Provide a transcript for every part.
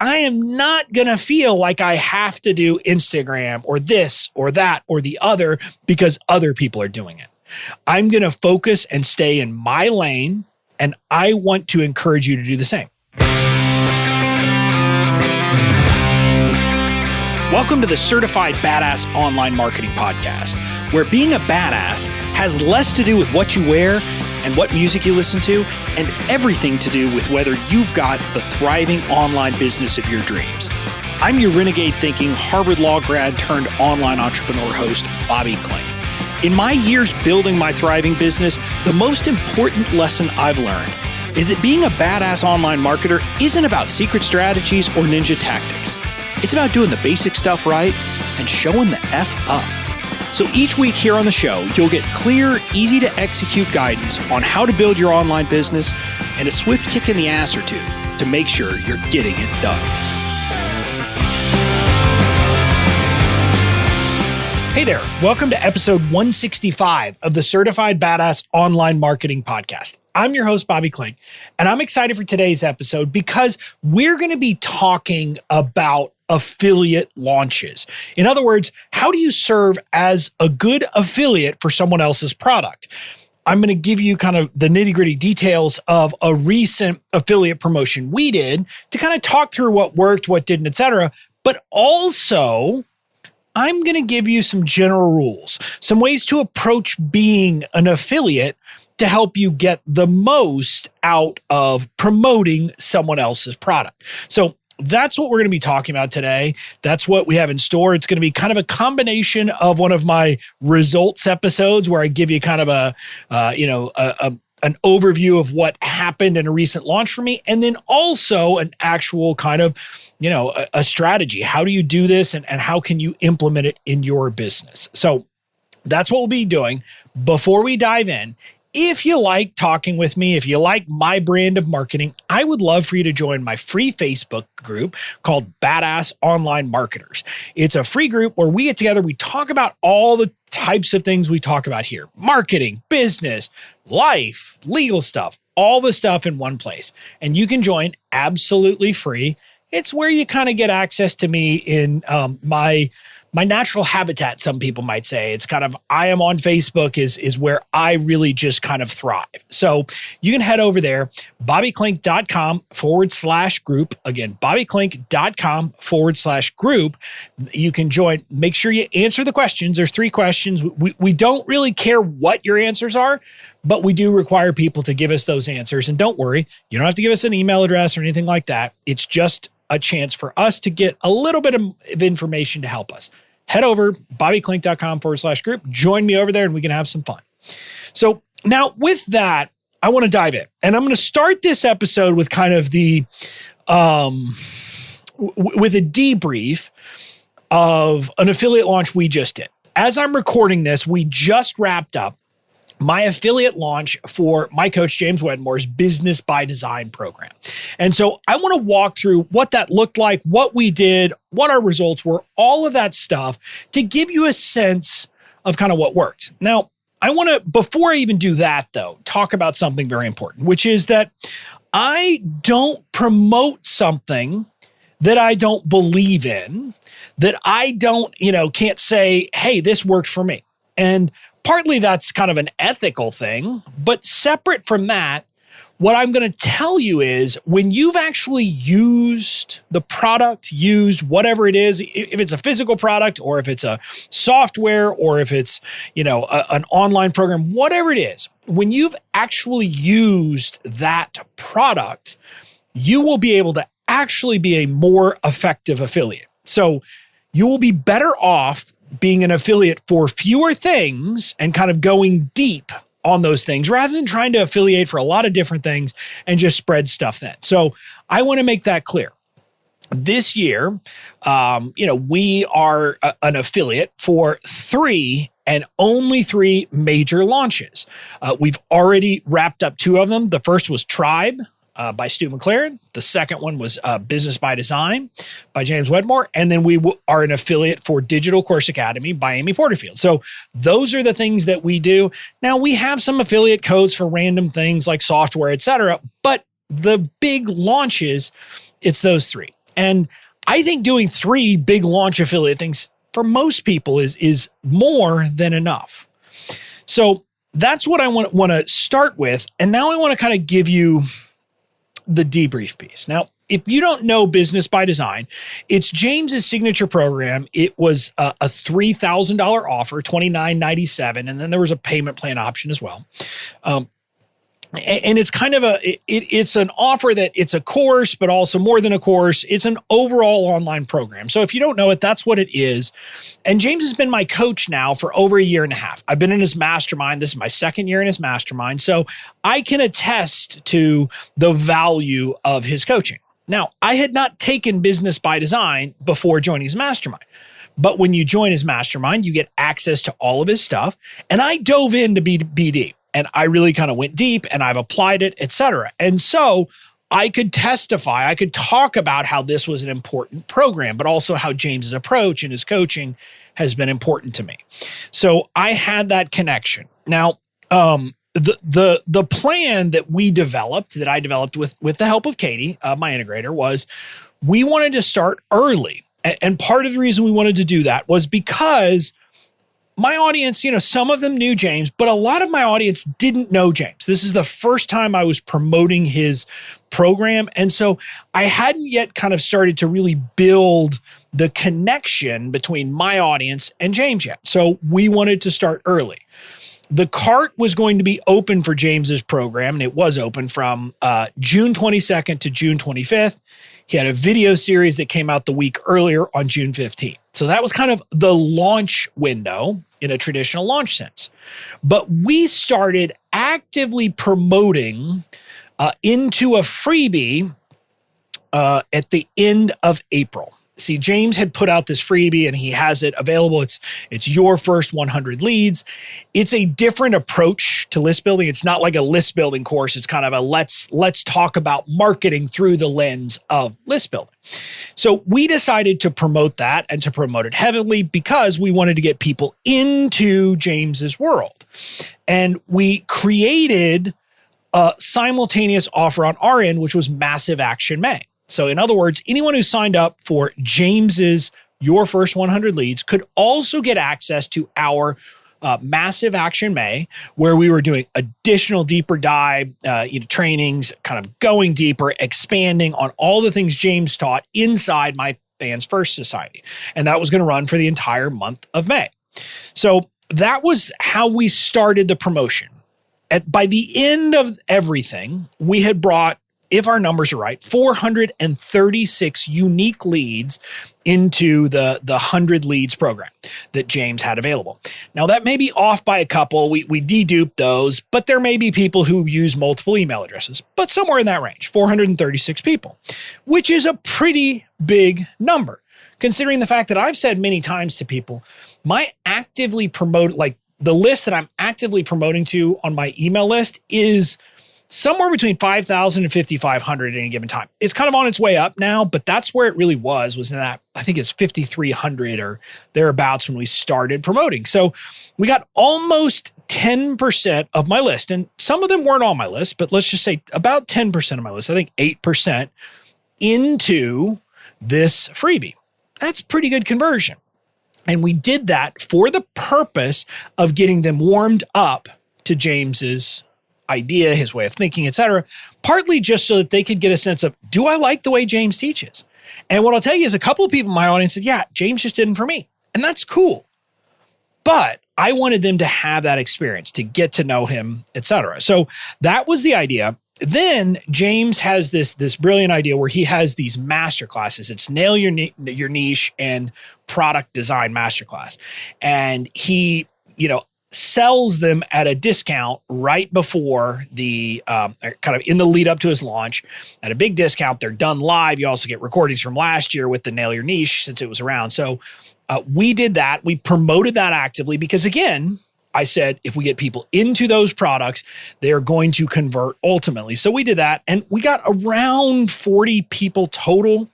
I am not going to feel like I have to do Instagram or this or that or the other because other people are doing it. I'm going to focus and stay in my lane, and I want to encourage you to do the same. Welcome to the Certified Badass Online Marketing Podcast, where being a badass has less to do with what you wear and what music you listen to, and everything to do with whether you've got the thriving online business of your dreams. I'm your renegade thinking Harvard Law grad turned online entrepreneur host, Bobby Klink. In my years building my thriving business, the most important lesson I've learned is that being a badass online marketer isn't about secret strategies or ninja tactics. It's about doing the basic stuff right and showing the F up. So each week here on the show, you'll get clear, easy to execute guidance on how to build your online business and a swift kick in the ass or two to make sure you're getting it done. Hey there, welcome to episode 165 of the Certified Badass Online Marketing Podcast. I'm your host, Bobby Klink, and I'm excited for today's episode because we're going to be talking about affiliate launches. In other words, how do you serve as a good affiliate for someone else's product? I'm going to give you kind of the nitty-gritty details of a recent affiliate promotion we did to kind of talk through what worked, what didn't, etc. But also, I'm going to give you some general rules, some ways to approach being an affiliate to help you get the most out of promoting someone else's product. So that's what we're going to be talking about today. That's what we have in store. It's going to be kind of a combination of one of my results episodes where I give you kind of an overview of what happened in a recent launch for me, and then also an actual kind of, a strategy. How do you do this and how can you implement it in your business? So that's what we'll be doing. Before we dive in, if you like talking with me, if you like my brand of marketing, I would love for you to join my free Facebook group called Badass Online Marketers. It's a free group where we get together, we talk about all the types of things we talk about here: marketing, business, life, legal stuff, all the stuff in one place. And you can join absolutely free. It's where you kind of get access to me in my natural habitat, some people might say. It's kind of, I am on Facebook is where I really just kind of thrive. So you can head over there, bobbyklink.com/group. Again, bobbyklink.com/group. You can join. Make sure you answer the questions. There's 3 questions. We don't really care what your answers are, but we do require people to give us those answers. And don't worry, you don't have to give us an email address or anything like that. It's just a chance for us to get a little bit of information to help us. Head over, bobbyklink.com/group. Join me over there and we can have some fun. So now with that, I want to dive in. And I'm going to start this episode with kind of the, with a debrief of an affiliate launch we just did. As I'm recording this, we just wrapped up my affiliate launch for my coach, James Wedmore's Business by Design program. And so I want to walk through what that looked like, what we did, what our results were, all of that stuff to give you a sense of kind of what worked. Now, I want to, before I even do that though, talk about something very important, which is that I don't promote something that I don't believe in, that I don't, can't say, hey, this worked for me. And partly that's kind of an ethical thing, but separate from that, what I'm going to tell you is when you've actually used the product, used whatever it is, if it's a physical product or if it's a software or if it's, an online program, whatever it is, when you've actually used that product, you will be able to actually be a more effective affiliate. So you will be better off being an affiliate for fewer things and kind of going deep on those things rather than trying to affiliate for a lot of different things and just spread stuff then. So I want to make that clear. This year, we are an affiliate for 3 and only 3 major launches. We've already wrapped up 2 of them. The first was Tribe by Stu McLaren. The second one was Business by Design by James Wedmore. And then we are an affiliate for Digital Course Academy by Amy Porterfield. So those are the things that we do. Now we have some affiliate codes for random things like software, etc. But the big launches, it's those 3. And I think doing 3 big launch affiliate things for most people is more than enough. So that's what I want to start with. And now I want to kind of give you the debrief piece. Now, if you don't know Business by Design, it's James's signature program. It was a $3,000 offer, $2,997, and then there was a payment plan option as well. And it's kind of it's an offer that it's a course, but also more than a course. It's an overall online program. So if you don't know it, that's what it is. And James has been my coach now for over 1.5 years. I've been in his mastermind. This is my 2nd year in his mastermind. So I can attest to the value of his coaching. Now, I had not taken Business by Design before joining his mastermind. But when you join his mastermind, you get access to all of his stuff. And I dove into BD. And I really kind of went deep and I've applied it, et cetera. And so I could testify, I could talk about how this was an important program, but also how James's approach and his coaching has been important to me. So I had that connection. Now, the plan that I developed with the help of Katie, my integrator, was we wanted to start early. And part of the reason we wanted to do that was because my audience, some of them knew James, but a lot of my audience didn't know James. This is the first time I was promoting his program. And so I hadn't yet kind of started to really build the connection between my audience and James yet. So we wanted to start early. The cart was going to be open for James's program, and it was open from June 22nd to June 25th. He had a video series that came out the week earlier on June 15th. So that was kind of the launch window in a traditional launch sense. But we started actively promoting into a freebie at the end of April. See, James had put out this freebie and he has it available. It's your first 100 leads. It's a different approach to list building. It's not like a list building course. It's kind of a let's talk about marketing through the lens of list building. So we decided to promote that and to promote it heavily because we wanted to get people into James's world. And we created a simultaneous offer on our end, which was Massive Action May. So in other words, anyone who signed up for James's Your First 100 Leads could also get access to our Massive Action May, where we were doing additional deeper dive trainings, kind of going deeper, expanding on all the things James taught inside my Fans First Society. And that was going to run for the entire month of May. So that was how we started the promotion. By the end of everything, we had brought, if our numbers are right, 436 unique leads into the 100 leads program that James had available. Now that may be off by a couple. We deduped those, but there may be people who use multiple email addresses, but somewhere in that range, 436 people, which is a pretty big number considering the fact that I've said many times to people, my actively promote, like the list that I'm actively promoting to on my email list is somewhere between 5,000 and 5,500 at any given time. It's kind of on its way up now, but that's where it really was in that, I think it's 5,300 or thereabouts when we started promoting. So we got almost 10% of my list, and some of them weren't on my list, but let's just say about 10% of my list, I think 8% into this freebie. That's pretty good conversion. And we did that for the purpose of getting them warmed up to James's idea, his way of thinking, etc., partly just so that they could get a sense of, do I like the way James teaches? And what I'll tell you is a couple of people in my audience said, yeah, James just didn't for me. And that's cool. But I wanted them to have that experience, to get to know him, etc. So that was the idea. Then James has this brilliant idea where he has these master classes. It's Nail Your Niche and Product Design Masterclass. And he, sells them at a discount right before the kind of in the lead up to his launch at a big discount. They're done live. You also get recordings from last year with the Nail Your Niche since it was around. So we did that. We promoted that actively because, again, I said, if we get people into those products, they're going to convert ultimately. So we did that, and we got around 40 people total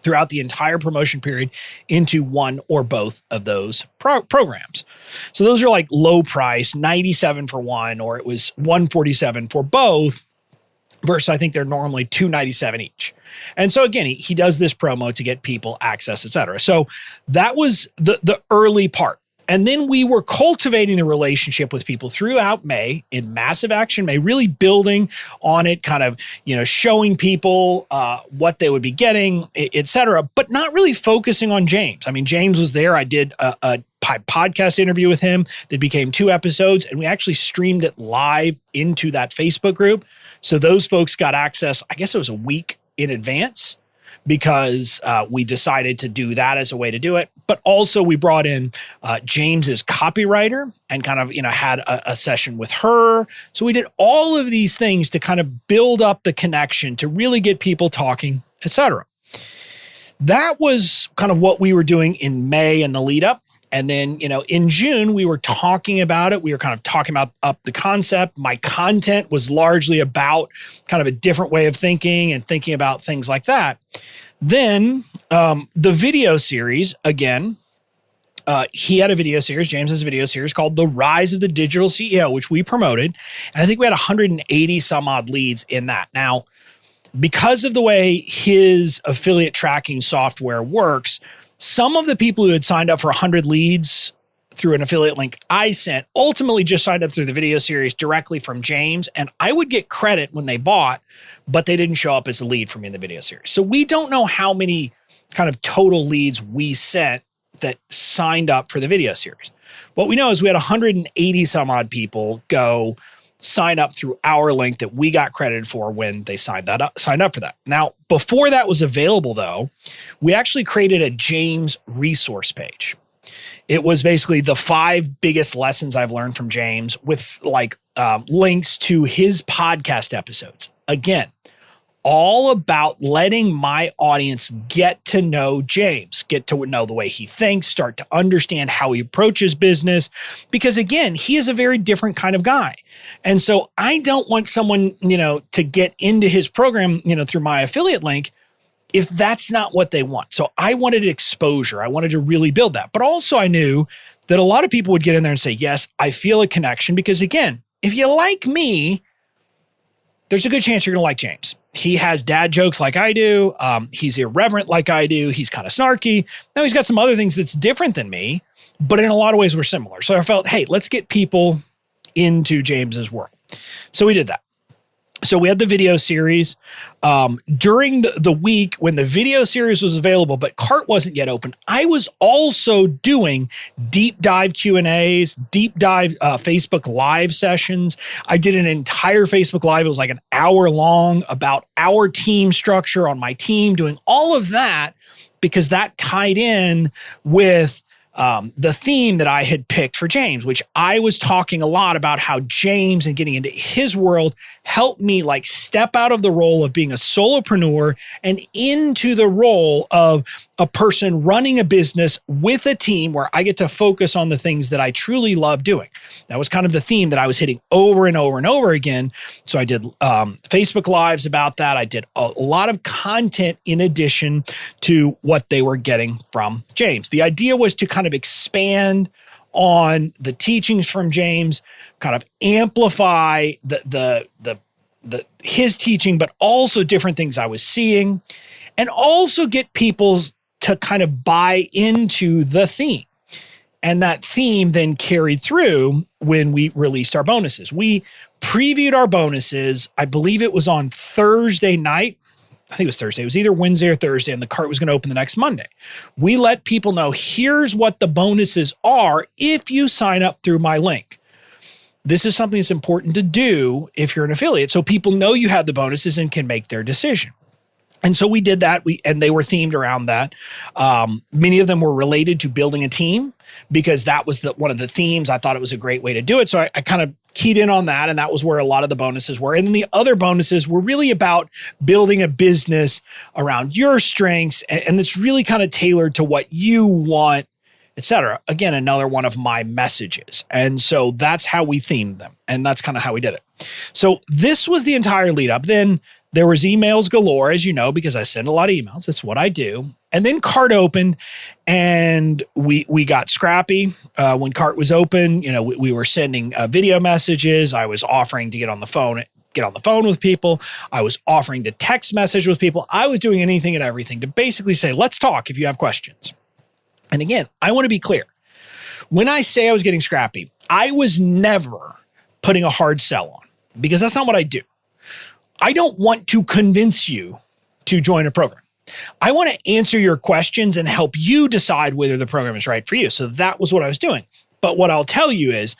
throughout the entire promotion period into one or both of those programs. So those are like low price, 97 for one, or it was 147 for both, versus I think they're normally 297 each. And so again, he does this promo to get people access, et cetera. So that was the early part. And then we were cultivating the relationship with people throughout May in Massive Action May, really building on it, kind of, showing people what they would be getting, et cetera, but not really focusing on James. I mean, James was there. I did a podcast interview with him that became 2 episodes, and we actually streamed it live into that Facebook group. So those folks got access, I guess it was a week in advance, because we decided to do that as a way to do it. But also we brought in James's copywriter and kind of, had a session with her. So we did all of these things to kind of build up the connection, to really get people talking, et cetera. That was kind of what we were doing in May and the lead up. And then, in June, we were talking about it. We were kind of talking about up the concept. My content was largely about kind of a different way of thinking and thinking about things like that. Then the video series, again, he had a video series. James has a video series called The Rise of the Digital CEO, which we promoted. And I think we had 180 some odd leads in that. Now, because of the way his affiliate tracking software works, some of the people who had signed up for 100 leads through an affiliate link I sent ultimately just signed up through the video series directly from James, and I would get credit when they bought, but they didn't show up as a lead for me in the video series. So we don't know how many kind of total leads we sent that signed up for the video series. What we know is we had 180 some odd people go sign up through our link that we got credited for when they signed up for that. Now, before that was available though, we actually created a James resource page. It was basically the 5 biggest lessons I've learned from James with links to his podcast episodes. Again, all about letting my audience get to know James, get to know the way he thinks, start to understand how he approaches business. Because again, he is a very different kind of guy. And so I don't want someone, to get into his program, through my affiliate link if that's not what they want. So I wanted exposure. I wanted to really build that. But also I knew that a lot of people would get in there and say, yes, I feel a connection. Because again, if you like me, there's a good chance you're going to like James. He has dad jokes like I do. He's irreverent like I do. He's kind of snarky. Now he's got some other things that's different than me, but in a lot of ways we're similar. So I felt, hey, let's get people into James's work. So we did that. So we had the video series during the week when the video series was available, but cart wasn't yet open. I was also doing deep dive Q&As, deep dive Facebook live sessions. I did an entire Facebook live. It was like an hour long about our team structure on my team, doing all of that because that tied in with the theme that I had picked for James, which I was talking a lot about how James and getting into his world helped me step out of the role of being a solopreneur and into the role of a person running a business with a team where I get to focus on the things that I truly love doing. That was kind of the theme that I was hitting over and over and over again. So I did Facebook Lives about that. I did a lot of content in addition to what they were getting from James. The idea was to kind of expand on the teachings from James, kind of amplify his teaching, but also different things I was seeing, and also get people to kind of buy into the theme. And that theme then carried through when we released our bonuses. We previewed our bonuses, I believe it was on Thursday night. I think it was Thursday. It was either Wednesday or Thursday, and the cart was going to open the next Monday. We let people know, here's what the bonuses are if you sign up through my link. This is something that's important to do if you're an affiliate, so people know you have the bonuses and can make their decision. And so we did that, and they were themed around that. Many of them were related to building a team because that was one of the themes. I thought it was a great way to do it. So I kind of keyed in on that, and that was where a lot of the bonuses were. And then the other bonuses were really about building a business around your strengths, and it's really kind of tailored to what you want, etc. Again, another one of my messages. And so that's how we themed them, and that's kind of how we did it. So this was the entire lead up. Then there was emails galore, as you know, because I send a lot of emails. That's what I do. And then cart opened, and we got scrappy. When cart was open, we were sending video messages. I was offering to get on the phone get on the phone with people. I was offering to text message with people. I was doing anything and everything to basically say, let's talk if you have questions. And again, I want to be clear. When I say I was getting scrappy, I was never putting a hard sell on, because that's not what I do. I don't want to convince you to join a program. I want to answer your questions and help you decide whether the program is right for you. So that was what I was doing. But what I'll tell you is,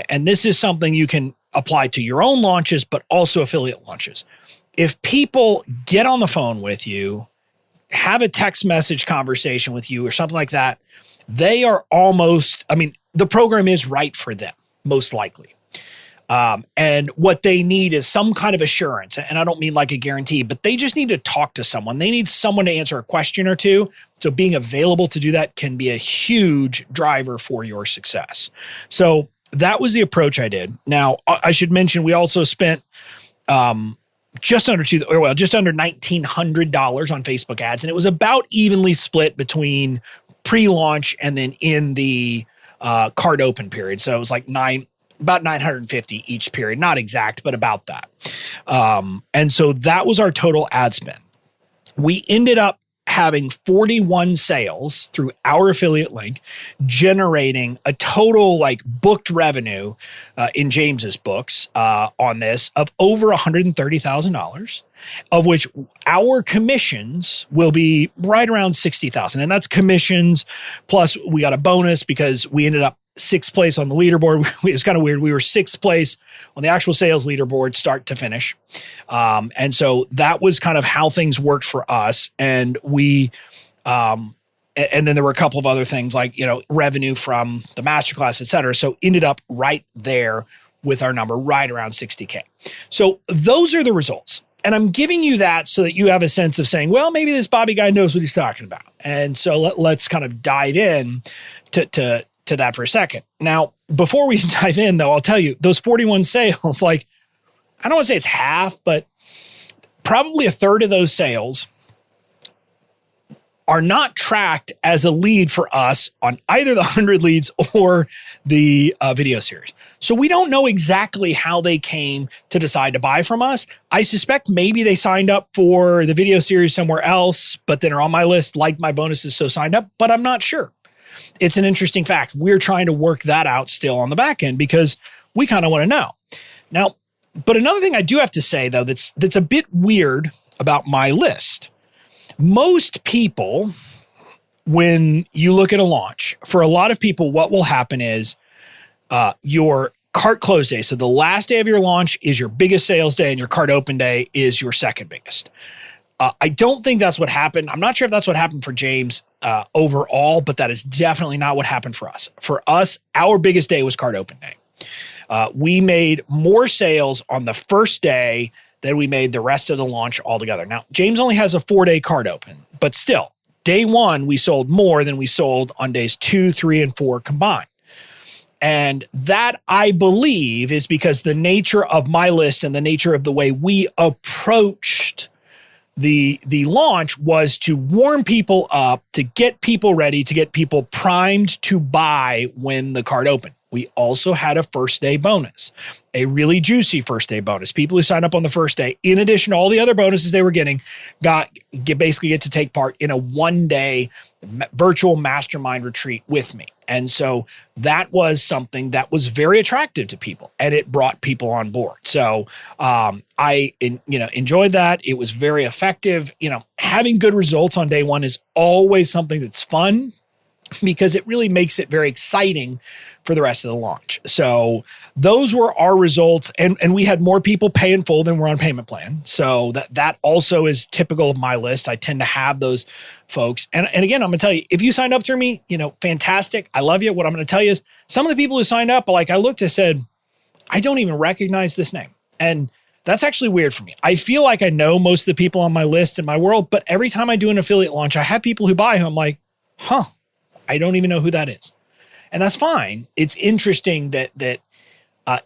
and this is something you can apply to your own launches, but also affiliate launches. If people get on the phone with you, have a text message conversation with you or something like that, they are almost, the program is right for them, most likely. And what they need is some kind of assurance. And I don't mean like a guarantee, but they just need to talk to someone. They need someone to answer a question or two. So being available to do that can be a huge driver for your success. So that was the approach I did. Now, I should mention, we also spent just under $1,900 on Facebook ads. And it was about evenly split between pre-launch and then in the card open period. So it was like about 950 each period, not exact, but about that. And so that was our total ad spend. We ended up having 41 sales through our affiliate link, generating a total booked revenue in James's books on this of over $130,000, of which our commissions will be right around $60,000. And that's commissions plus we got a bonus because we ended up sixth place on the leaderboard. It was kind of weird. We were sixth place on the actual sales leaderboard, start to finish. And so that was kind of how things worked for us. And we, and then there were a couple of other things like, revenue from the masterclass, et cetera. So ended up right there with our number, right around 60K. So those are the results. And I'm giving you that so that you have a sense of saying, well, maybe this Bobby guy knows what he's talking about. And so let's kind of dive in to that for a second. Now, before we dive in though, I'll tell you those 41 sales, I don't want to say it's half, but probably a third of those sales are not tracked as a lead for us on either the 100 leads or the video series. So we don't know exactly how they came to decide to buy from us. I suspect maybe they signed up for the video series somewhere else, but then are on my list, liked my bonuses, so signed up, but I'm not sure. It's an interesting fact. We're trying to work that out still on the back end because we kind of want to know. Now, but another thing I do have to say though, that's a bit weird about my list. Most people, when you look at a launch, for a lot of people, what will happen is your cart close day. So the last day of your launch is your biggest sales day and your cart open day is your second biggest. I don't think that's what happened. I'm not sure if that's what happened for James overall, but that is definitely not what happened for us. For us, our biggest day was cart open day. We made more sales on the first day than we made the rest of the launch altogether. Now, James only has a 4-day cart open, but still, day one, we sold more than we sold on days 2, 3, and 4 combined. And that, I believe, is because the nature of my list and the nature of the way we approached the launch was to warm people up, to get people ready, to get people primed to buy when the cart opened. We also had a first day bonus, a really juicy first day bonus. People who signed up on the first day, in addition to all the other bonuses they were getting, basically get to take part in a 1-day virtual mastermind retreat with me. And so that was something that was very attractive to people and it brought people on board. So I enjoyed that. It was very effective. Having good results on day one is always something that's fun because it really makes it very exciting for the rest of the launch. So those were our results. And we had more people pay in full than were on payment plan. So that also is typical of my list. I tend to have those folks. And again, I'm going to tell you, if you signed up through me, fantastic. I love you. What I'm going to tell you is some of the people who signed up, I looked and said, I don't even recognize this name. And that's actually weird for me. I feel like I know most of the people on my list in my world, but every time I do an affiliate launch, I have people who buy who I'm like, I don't even know who that is. And that's fine. It's interesting that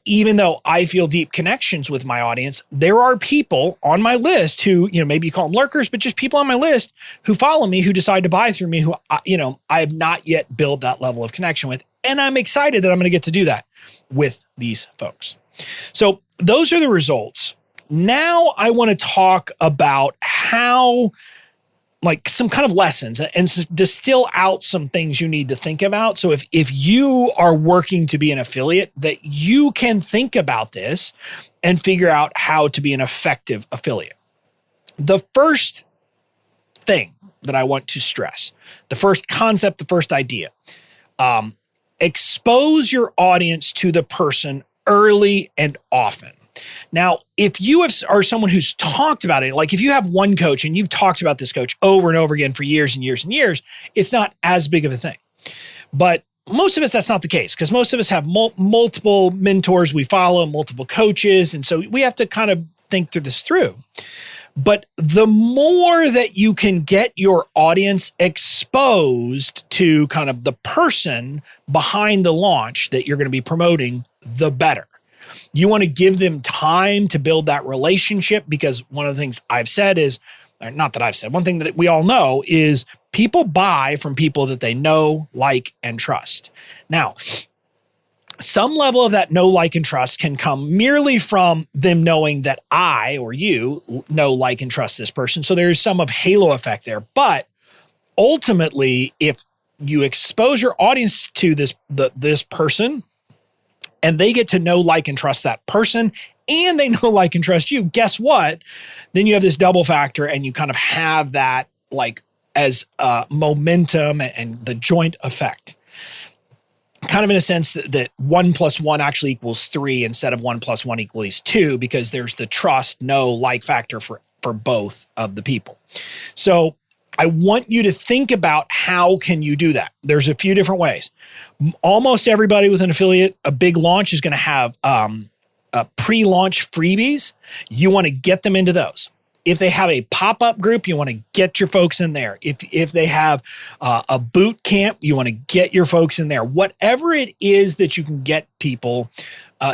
even though I feel deep connections with my audience, there are people on my list who, maybe you call them lurkers, but just people on my list who follow me, who decide to buy through me, who, I have not yet built that level of connection with. And I'm excited that I'm going to get to do that with these folks. So those are the results. Now I want to talk about how, like, some kind of lessons and distill out some things you need to think about. So if you are working to be an affiliate, that you can think about this and figure out how to be an effective affiliate. The first thing that I want to stress, the first concept, the first idea, expose your audience to the person early and often. Now, if you are someone who's talked about it, like if you have one coach and you've talked about this coach over and over again for years and years and years, it's not as big of a thing. But most of us, that's not the case, because most of us have multiple mentors we follow, multiple coaches. And so we have to kind of think this through. But the more that you can get your audience exposed to kind of the person behind the launch that you're going to be promoting, the better. You want to give them time to build that relationship, because one of the things I've said is, not that I've said, one thing that we all know is people buy from people that they know, like, and trust. Now, some level of that know, like, and trust can come merely from them knowing that I or you know, like, and trust this person. So there's some of halo effect there. But ultimately, if you expose your audience to this person, and they get to know, like, and trust that person, and they know, like, and trust you, guess what? Then you have this double factor, and you kind of have that, like, as momentum and the joint effect. Kind of in a sense that 1 + 1 actually equals 3 instead of 1 + 1 equals 2, because there's the trust, know, like factor for both of the people. So I want you to think about how can you do that. There's a few different ways. Almost everybody with an affiliate, a big launch, is going to have pre-launch freebies. You want to get them into those. If they have a pop-up group, you want to get your folks in there. If they have a boot camp, you want to get your folks in there. Whatever it is that you can get people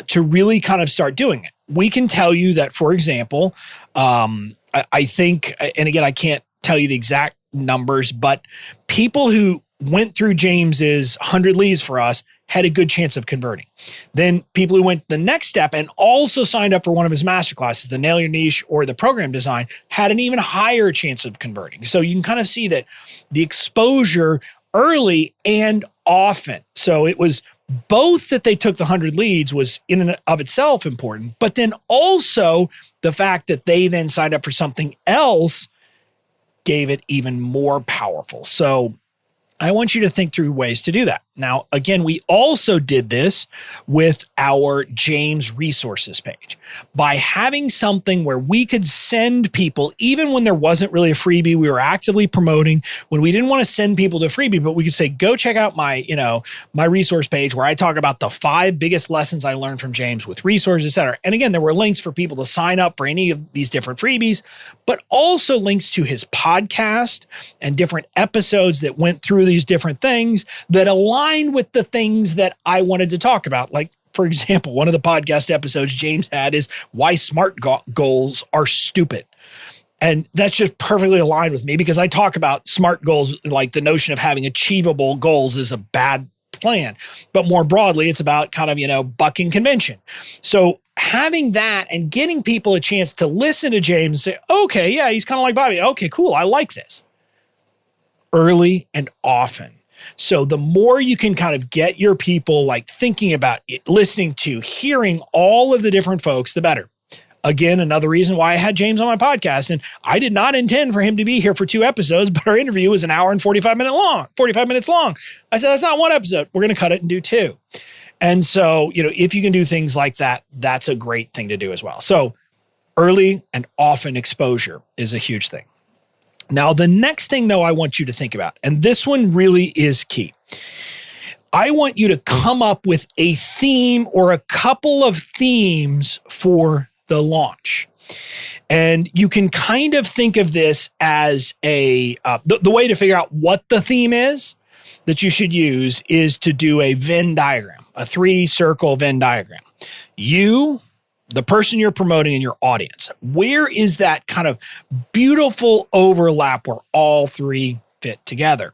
to really kind of start doing it. We can tell you that, for example, I think, and again, I can't tell you the exact numbers, but people who went through James's 100 leads for us had a good chance of converting. Then people who went the next step and also signed up for one of his masterclasses, the Nail Your Niche or the program design, had an even higher chance of converting. So you can kind of see that the exposure early and often. So it was both that they took the 100 leads was in and of itself important, but then also the fact that they then signed up for something else gave it even more powerful. So I want you to think through ways to do that. Now, again, we also did this with our James resources page by having something where we could send people, even when there wasn't really a freebie, we were actively promoting, when we didn't want to send people to freebie, but we could say, go check out my resource page where I talk about the 5 biggest lessons I learned from James with resources, et cetera. And again, there were links for people to sign up for any of these different freebies, but also links to his podcast and different episodes that went through these different things that aligned with the things that I wanted to talk about. Like, for example, one of the podcast episodes James had is why SMART goals are stupid. And that's just perfectly aligned with me, because I talk about SMART goals, like the notion of having achievable goals is a bad plan. But more broadly, it's about kind of, bucking convention. So having that and getting people a chance to listen to James and say, okay, yeah, he's kind of like Bobby. Okay, cool. I like this. Early and often. So the more you can kind of get your people like thinking about it, listening to, hearing all of the different folks, the better. Again, another reason why I had James on my podcast, and I did not intend for him to be here for 2 episodes, but our interview was an hour and 45 minutes long. I said, that's not 1 episode. We're going to cut it and do 2. And so, if you can do things like that, that's a great thing to do as well. So early and often exposure is a huge thing. Now, the next thing, though, I want you to think about, and this one really is key. I want you to come up with a theme or a couple of themes for the launch. And you can kind of think of this as the way to figure out what the theme is that you should use is to do a Venn diagram, a 3-circle Venn diagram. You, the person you're promoting, and your audience. Where is that kind of beautiful overlap where all 3 fit together?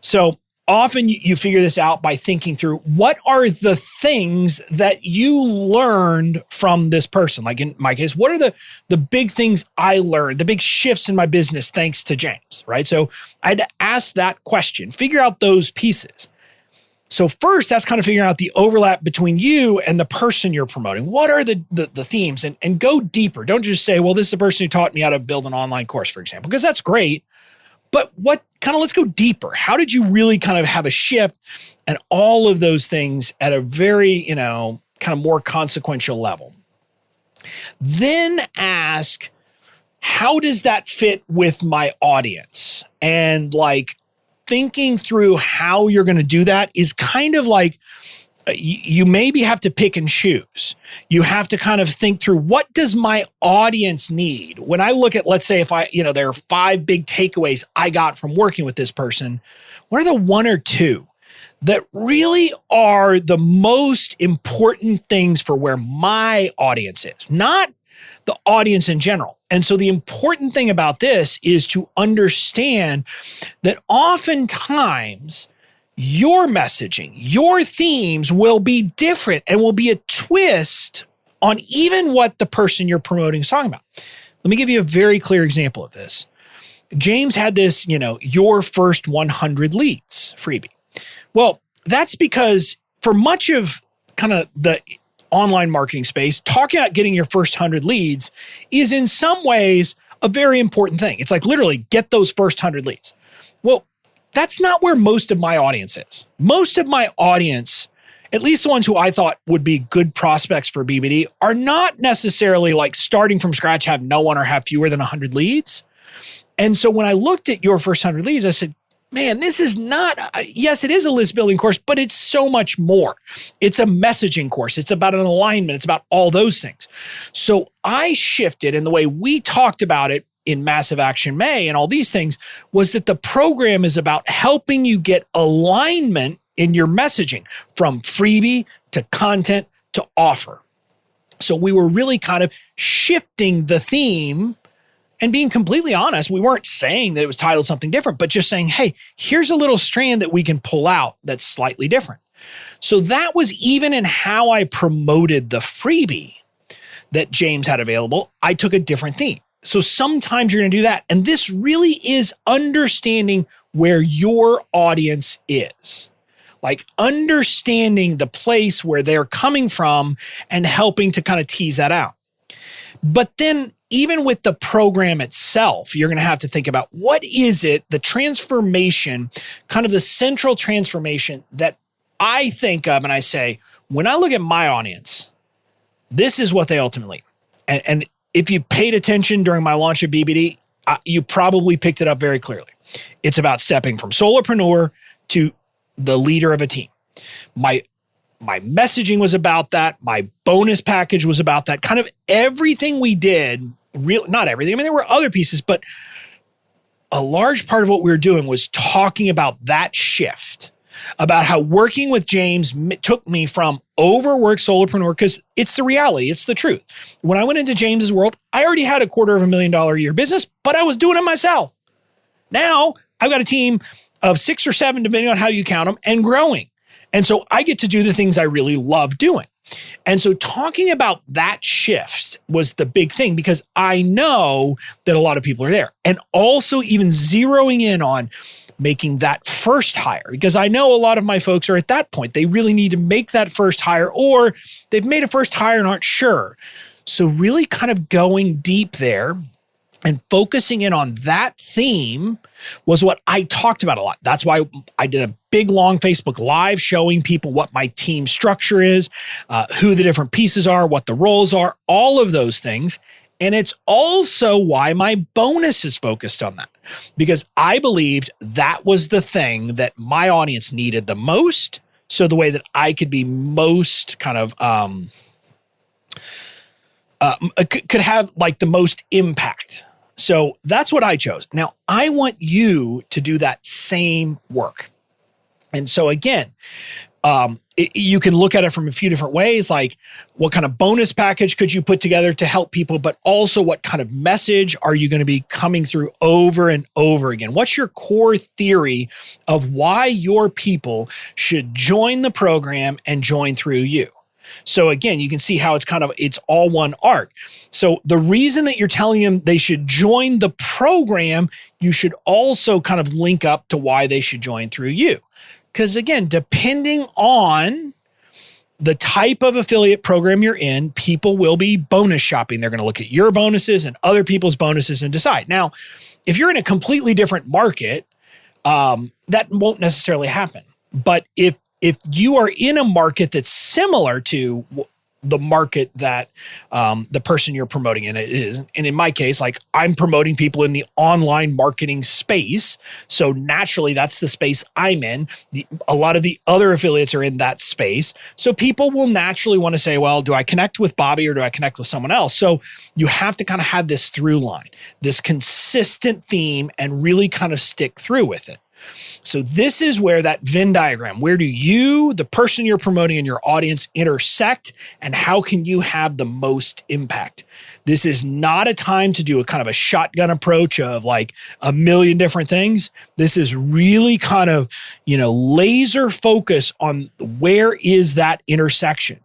So often you figure this out by thinking through what are the things that you learned from this person. Like in my case, what are the big things I learned, the big shifts in my business thanks to James, right? So I had to ask that question, figure out those pieces. So first, that's kind of figuring out the overlap between you and the person you're promoting. What are the themes? And go deeper. Don't just say, well, this is the person who taught me how to build an online course, for example, because that's great. But let's go deeper. How did you really kind of have a shift and all of those things at a very, kind of more consequential level? Then ask, how does that fit with my audience? And thinking through how you're going to do that is kind of like you maybe have to pick and choose. You have to kind of think through, what does my audience need? When I look at, let's say if there are 5 big takeaways I got from working with this person, what are the 1 or 2 that really are the most important things for where my audience is, not the audience in general? And so the important thing about this is to understand that oftentimes your messaging, your themes will be different and will be a twist on even what the person you're promoting is talking about. Let me give you a very clear example of this. James had this, your first 100 leads freebie. Well, that's because for much of kind of the online marketing space, talking about getting your first 100 leads is in some ways a very important thing. It's like literally get those first 100 leads. Well, that's not where most of my audience is. Most of my audience, at least the ones who I thought would be good prospects for BBD, are not necessarily starting from scratch, have no one or have fewer than 100 leads. And so when I looked at your first 100 leads, I said, man, this is not, yes, it is a list building course, but it's so much more. It's a messaging course. It's about an alignment. It's about all those things. So I shifted, and the way we talked about it in Massive Action May and all these things was that the program is about helping you get alignment in your messaging from freebie to content to offer. So we were really kind of shifting the theme. And being completely honest, we weren't saying that it was titled something different, but just saying, hey, here's a little strand that we can pull out that's slightly different. So that was even in how I promoted the freebie that James had available. I took a different theme. So sometimes you're going to do that. And this really is understanding where your audience is. Understanding the place where they're coming from and helping to kind of tease that out. But then even with the program itself, you're going to have to think about what is it, the transformation, kind of the central transformation that I think of and I say, when I look at my audience, this is what they ultimately, and if you paid attention during my launch of BBD, you probably picked it up very clearly. It's about stepping from solopreneur to the leader of a team. My messaging was about that. My bonus package was about that. Kind of everything we did, not everything. I mean, there were other pieces, but a large part of what we were doing was talking about that shift, about how working with James took me from overworked solopreneur, because it's the reality, it's the truth. When I went into James's world, I already had a $250,000 a year business, but I was doing it myself. Now I've got a team of 6 or 7, depending on how you count them, and growing. And so I get to do the things I really love doing. And so talking about that shift was the big thing, because I know that a lot of people are there. And also even zeroing in on making that first hire, because I know a lot of my folks are at that point. They really need to make that first hire, or they've made a first hire and aren't sure. So really kind of going deep there and focusing in on that theme was what I talked about a lot. That's why I did a big, long Facebook Live showing people what my team structure is, who the different pieces are, what the roles are, all of those things. And it's also why my bonus is focused on that, because I believed that was the thing that my audience needed the most. So the way that I could be most kind of, could have the most impact. So that's what I chose. Now, I want you to do that same work. And so again, you can look at it from a few different ways, like what kind of bonus package could you put together to help people, but also what kind of message are you going to be coming through over and over again? What's your core theory of why your people should join the program and join through you? So again, you can see how it's all one arc. So the reason that you're telling them they should join the program, you should also kind of link up to why they should join through you. Because again, depending on the type of affiliate program you're in, people will be bonus shopping. They're going to look at your bonuses and other people's bonuses and decide. Now, if you're in a completely different market, that won't necessarily happen. But if you are in a market that's similar to the market that the person you're promoting in is, and in my case, like I'm promoting people in the online marketing space, so naturally that's the space I'm in. A lot of the other affiliates are in that space, so people will naturally want to say, well, do I connect with Bobby or do I connect with someone else? So you have to kind of have this through line, this consistent theme, and really kind of stick through with it. So this is where that Venn diagram, where do you, the person you're promoting, and your audience intersect, and how can you have the most impact? This is not a time to do a kind of a shotgun approach of like a million different things. This is really kind of, laser focus on where is that intersection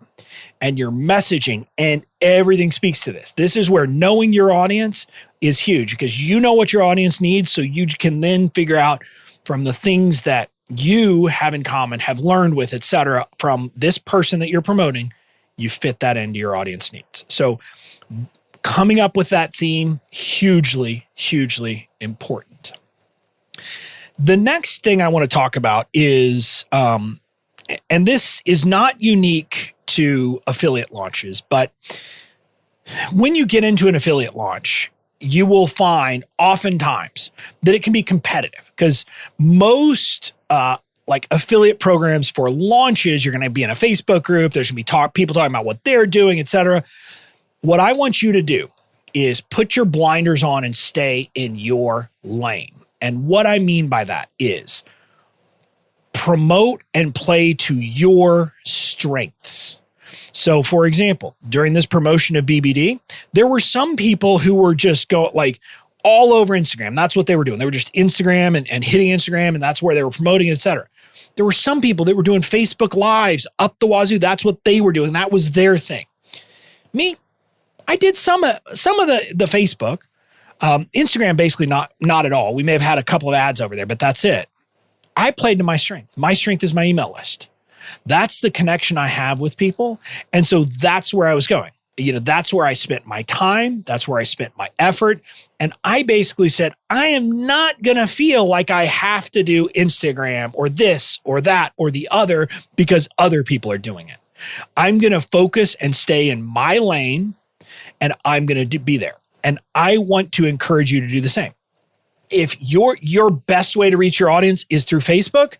and your messaging, and everything speaks to this. This is where knowing your audience is huge, because you know what your audience needs, so you can then figure out from the things that you have in common, have learned with, et cetera, from this person that you're promoting, you fit that into your audience needs. So coming up with that theme, hugely, hugely important. The next thing I want to talk about is, and this is not unique to affiliate launches, but when you get into an affiliate launch, you will find oftentimes that it can be competitive, because most like affiliate programs for launches, you're going to be in a Facebook group. There's going to be people talking about what they're doing, et cetera. What I want you to do is put your blinders on and stay in your lane. And what I mean by that is promote and play to your strengths. So for example, during this promotion of BBD, there were some people who were just all over Instagram. That's what they were doing. They were just Instagram and hitting Instagram, and that's where they were promoting it, et cetera. There were some people that were doing Facebook Lives up the wazoo. That's what they were doing. That was their thing. Me, I did some of the Facebook. Instagram, basically not at all. We may have had a couple of ads over there, but that's it. I played to my strength. My strength is my email list. That's the connection I have with people. And so that's where I was going. That's where I spent my time. That's where I spent my effort. And I basically said, I am not going to feel like I have to do Instagram or this or that or the other because other people are doing it. I'm going to focus and stay in my lane, and I'm going to be there. And I want to encourage you to do the same. If your best way to reach your audience is through Facebook,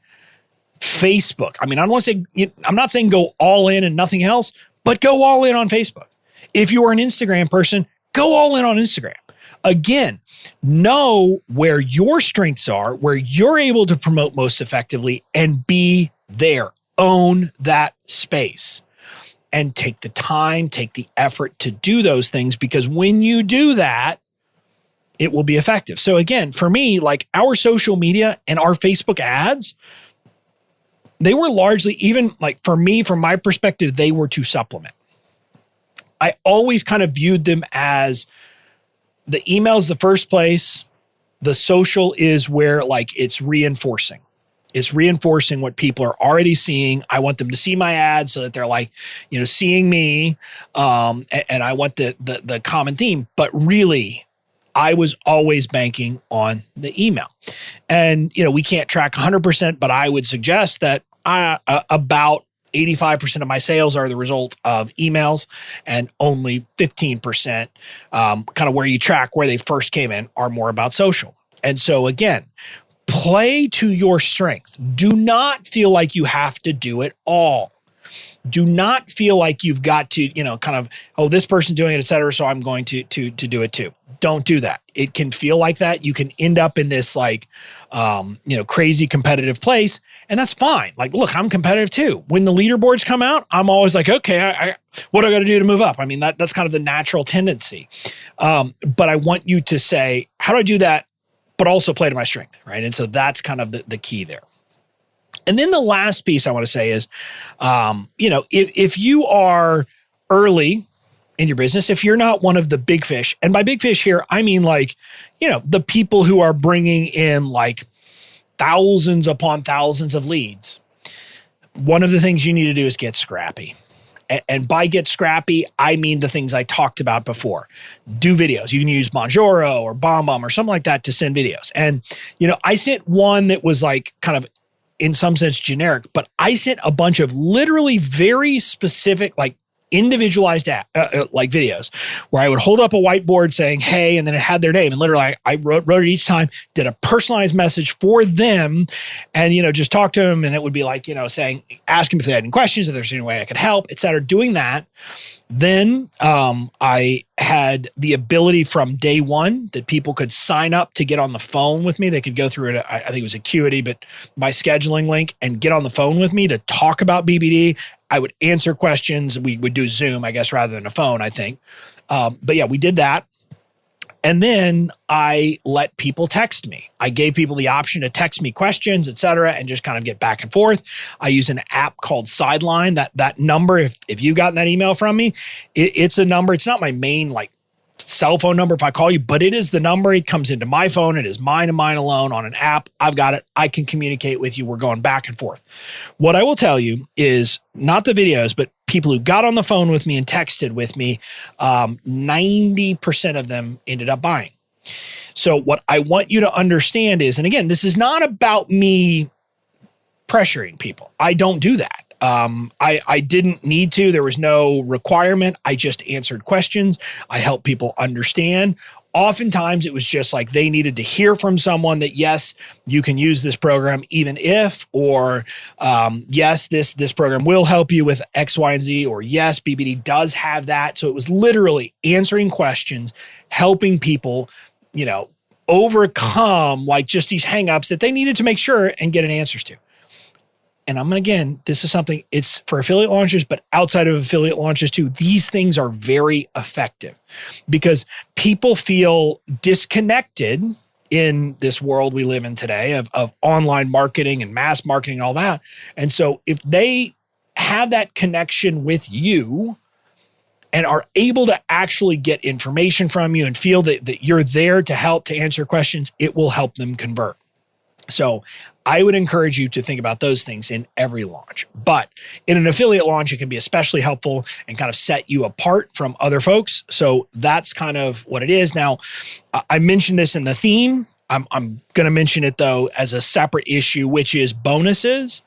I mean, I'm not saying go all in and nothing else, but go all in on Facebook. If you are an Instagram person, go all in on Instagram. Again, know where your strengths are, where you're able to promote most effectively, and be there. Own that space and take the time, take the effort to do those things, because when you do that, it will be effective. So again, for me, like our social media and our Facebook ads, they were largely, even like for me, from my perspective, they were to supplement. I always kind of viewed them as the email's the first place. The social is where it's reinforcing. It's reinforcing what people are already seeing. I want them to see my ads so that they're seeing me. And I want the common theme, but really I was always banking on the email. And, we can't track 100%, but I would suggest that about 85% of my sales are the result of emails, and only 15%, kind of where you track where they first came in, are more about social. And so again, play to your strength. Do not feel like you have to do it all. Do not feel like you've got to, kind of, oh, this person's doing it, et cetera, so I'm going to do it too. Don't do that. It can feel like that. You can end up in this crazy competitive place, and that's fine. Like, look, I'm competitive too. When the leaderboards come out, I'm always like, okay, what do I got to do to move up? I mean, that's kind of the natural tendency. But I want you to say, how do I do that, but also play to my strength, right? And so that's kind of the key there. And then the last piece I want to say is, if you are early in your business, if you're not one of the big fish, and by big fish here, I mean the people who are bringing in like thousands upon thousands of leads, one of the things you need to do is get scrappy. And by get scrappy, I mean the things I talked about before. Do videos. You can use Manjaro or BombBomb or something like that to send videos. And, I sent one that was like kind of in some sense generic, but I sent a bunch of literally very specific, like individualized videos where I would hold up a whiteboard saying, hey, and then it had their name. And literally I wrote it each time, did a personalized message for them and, just talk to them. And it would be like, saying, ask them if they had any questions, if there's any way I could help, et cetera, doing that. Then I had the ability from day one that people could sign up to get on the phone with me. They could go through it. I think it was Acuity, but my scheduling link and get on the phone with me to talk about BBD. I would answer questions. We would do Zoom, I guess, rather than a phone, I think. But yeah, we did that. And then I let people text me. I gave people the option to text me questions, et cetera, and just kind of get back and forth. I use an app called Sideline. That number, if you've gotten that email from me, it's a number. It's not my main cell phone number if I call you, but it is the number. It comes into my phone. It is mine and mine alone on an app. I've got it. I can communicate with you. We're going back and forth. What I will tell you is not the videos, but people who got on the phone with me and texted with me, 90% of them ended up buying. So what I want you to understand is, and again, this is not about me pressuring people. I don't do that. I didn't need to. There was no requirement. I just answered questions. I helped people understand. Oftentimes it was just like they needed to hear from someone that, yes, you can use this program even if, or yes, this program will help you with X, Y, and Z, or yes, BBD does have that. So it was literally answering questions, helping people, overcome like just these hangups that they needed to make sure and get an answers to. And again, this is something, it's for affiliate launches, but outside of affiliate launches too, these things are very effective because people feel disconnected in this world we live in today of online marketing and mass marketing and all that. And so if they have that connection with you and are able to actually get information from you and feel that you're there to help to answer questions, it will help them convert. So I would encourage you to think about those things in every launch. But in an affiliate launch, it can be especially helpful and kind of set you apart from other folks. So that's kind of what it is. Now, I mentioned this in the theme. I'm going to mention it, though, as a separate issue, which is bonuses.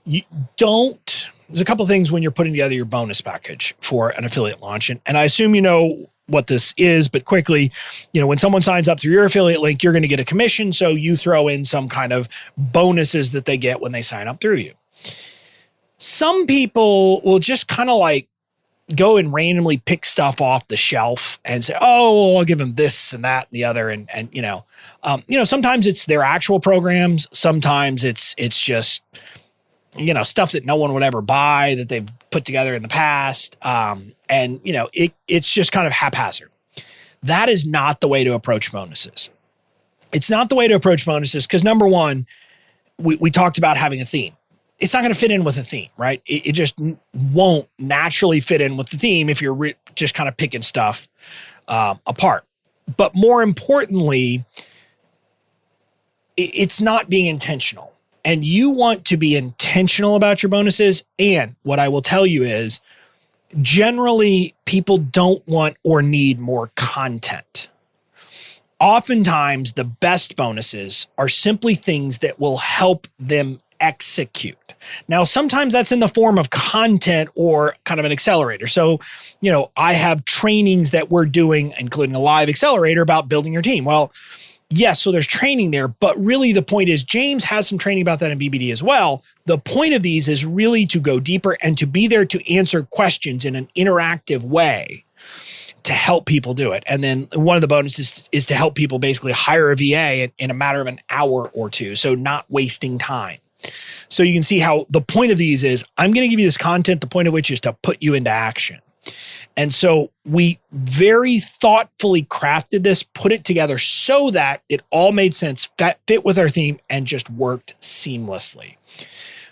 There's a couple of things when you're putting together your bonus package for an affiliate launch. And I assume you know what this is, but quickly, when someone signs up through your affiliate link, you're going to get a commission. So you throw in some kind of bonuses that they get when they sign up through you. Some people will just kind of like go and randomly pick stuff off the shelf and say, oh, well, I'll give them this and that and the other. And sometimes it's their actual programs. Sometimes it's just, stuff that no one would ever buy that they've put together in the past. It's just kind of haphazard. That is not the way to approach bonuses. It's not the way to approach bonuses because number one, we talked about having a theme. It's not going to fit in with a theme, right? It just won't naturally fit in with the theme if you're just kind of picking stuff apart. But more importantly, it's not being intentional. And you want to be intentional about your bonuses. And what I will tell you is, generally, people don't want or need more content. Oftentimes, the best bonuses are simply things that will help them execute. Now, sometimes that's in the form of content or kind of an accelerator. So, I have trainings that we're doing, including a live accelerator about building your team. Well, Yes, so there's training there, but really the point is James has some training about that in BBD as well. The point of these is really to go deeper and to be there to answer questions in an interactive way to help people do it. And then one of the bonuses is to help people basically hire a VA in a matter of an hour or two, so not wasting time. So you can see how the point of these is I'm going to give you this content, the point of which is to put you into action. And so we very thoughtfully crafted this, put it together so that it all made sense, fit with our theme, and just worked seamlessly.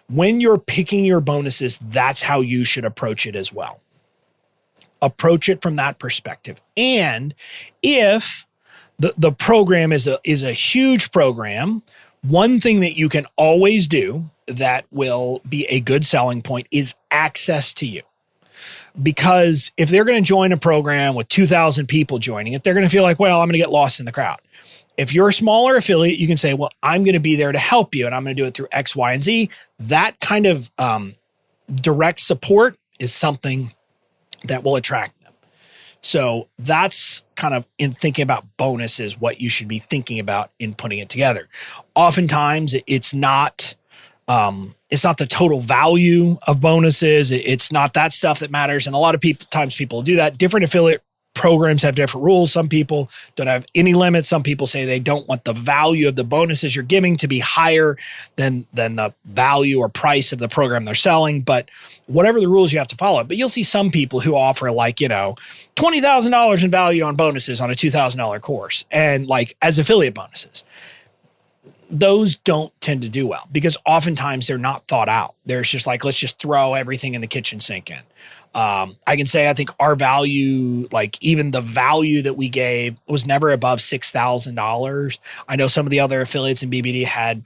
When you're picking your bonuses, that's how you should approach it as well. Approach it from that perspective. And if the program is a huge program, one thing that you can always do that will be a good selling point is access to you. Because if they're going to join a program with 2,000 people joining it, they're going to feel like, well, I'm going to get lost in the crowd. If you're a smaller affiliate, you can say, well, I'm going to be there to help you and I'm going to do it through X, Y, and Z. That kind of direct support is something that will attract them. So that's kind of in thinking about bonuses, what you should be thinking about in putting it together. Oftentimes it's not the total value of bonuses. It's not that stuff that matters. And a lot of times people do that. Different affiliate programs have different rules. Some people don't have any limits. Some people say they don't want the value of the bonuses you're giving to be higher than the value or price of the program they're selling. But whatever the rules, you have to follow it. But you'll see some people who offer like, $20,000 in value on bonuses on a $2,000 course and like as affiliate bonuses. Those don't tend to do well because oftentimes they're not thought out. There's just like, let's just throw everything in the kitchen sink in. I can say, I think our value, like even the value that we gave was never above $6,000. I know some of the other affiliates in BBD had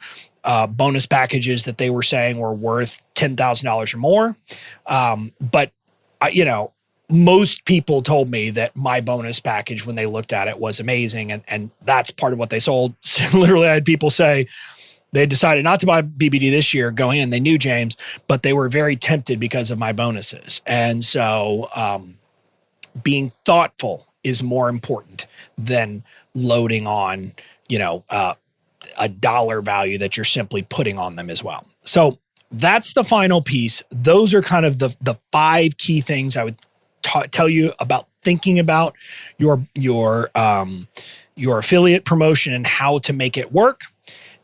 bonus packages that they were saying were worth $10,000 or more. But most people told me that my bonus package, when they looked at it, was amazing. And that's part of what they sold. So literally, I had people say they decided not to buy BBD this year going in. They knew James, but they were very tempted because of my bonuses. And so being thoughtful is more important than loading on, a dollar value that you're simply putting on them as well. So that's the final piece. Those are kind of the 5 key things I would tell you about thinking about your affiliate promotion and how to make it work.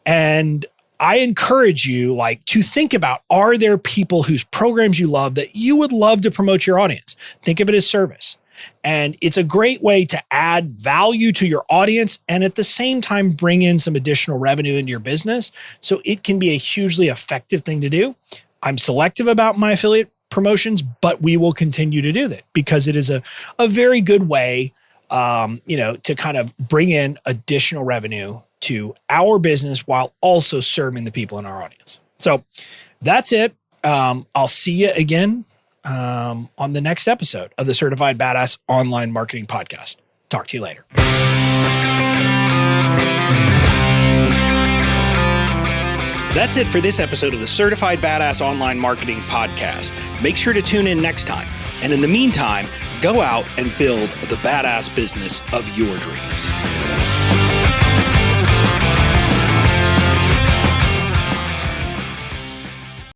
And I encourage you to think about, are there people whose programs you love that you would love to promote your audience? Think of it as service. And it's a great way to add value to your audience and at the same time bring in some additional revenue into your business. So it can be a hugely effective thing to do. I'm selective about my affiliate promotions, but we will continue to do that because it is a very good way, to kind of bring in additional revenue to our business while also serving the people in our audience. So that's it. I'll see you again on the next episode of the Certified Badass Online Marketing Podcast. Talk to you later. That's it for this episode of the Certified Badass Online Marketing Podcast. Make sure to tune in next time. And in the meantime, go out and build the badass business of your dreams.